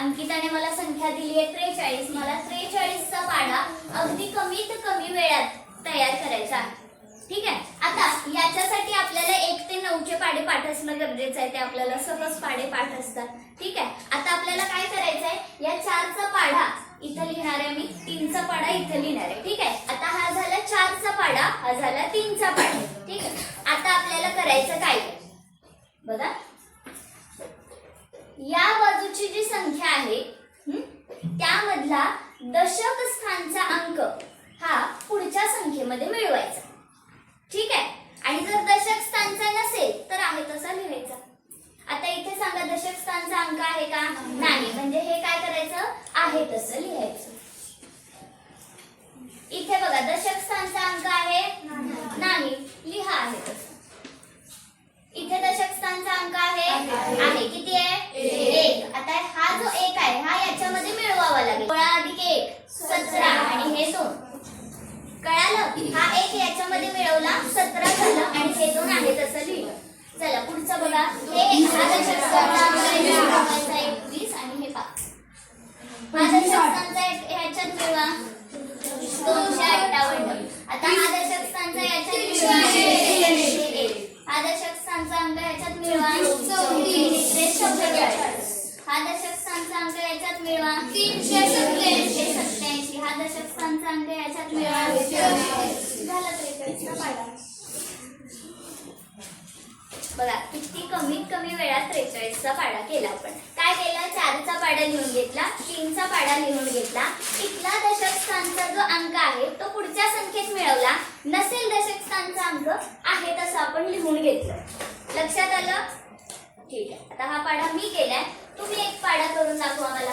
अंकिताने मला संख्या दिली आहे 43. मला 43 चा पाढा अगदी कमीत कमी वेळात तयार करायचा आहे. ठीक आहे. आता याच्यासाठी आपल्याला 1 ते 9 चे पाढे पाठ असणं गरजेचं आहे. ते आपल्याला सहज पाढे पाठ असतात. ठीक आहे. आता आपल्याला काय करायचं आहे, या 4 चा पाढा इथं लिहिणार आहे मी, 3 चा पाढा इथं लिहिणार आहे. ठीक आहे. आता हा झाला 4 चा पाढा, हा झाला 3 चा पाढा. ठीक आहे. आता आपल्याला करायचं काय बघा, या बाजूची जी संख्या आहे त्यामधला दशक स्थानचा अंक हा पुढच्या संख्येमध्ये मिळवायचा. ठीक आहे. आणि जर दशक स्थानचा नसेल तर आहे तसा लिहायचा. आता इथे सांगा दशक स्थानचा अंक आहे का? नाही. म्हणजे हे काय करायचं, आहे तसं लिहायचं. इथे बघा दशक स्थानचा अंक आहे, नाही, लिहा आहे तसं. इथे दशक स्थानचा अंक आहे, आहे. किती आहे? 1. आता हा जो 1 आहे हा याच्यामध्ये मिळवावा लागेल. 16 अधिक 1 17 आणि हे 2. कळालं? हा 1 याच्यामध्ये मिळवला, 17 झालं आणि हे 2 आहे तसं लिहिलं. चला पुढचं बघा. हे हा दशक स्थानचा अंक आहे 21 आणि हे 5. हा दशक स्थानचा ह्याच्यात मिळवा 258. आता हा दशक स्थानचा याच्यात मिळवा 1. हा दशक स्थानचा अंक याच्यात मिळवा 44. हा दशक स्थानचा अंक याच्यात मिळवा 387. हा दशक स्थानचा अंक याच्यात मिळवा झाला 43 चा पाढा. बघा किती कमीत कमी वेळात 43 चा पाढा केला. आपण काय केलं, 4 चा पाढा लिहून घेतला, 3 चा पाढा लिहून घेतला. इथला दशक स्थानचा जो अंक आहे तो पुढच्या संख्येत मिळवला. नसेल दशक स्थानचा अंक आहे तसं आपण लिहून घेतलं. लक्षात आलं? ठीक आहे. आता हा पाढा मी केलाय, तुम्ही एक पाढा करून दाखवा मला.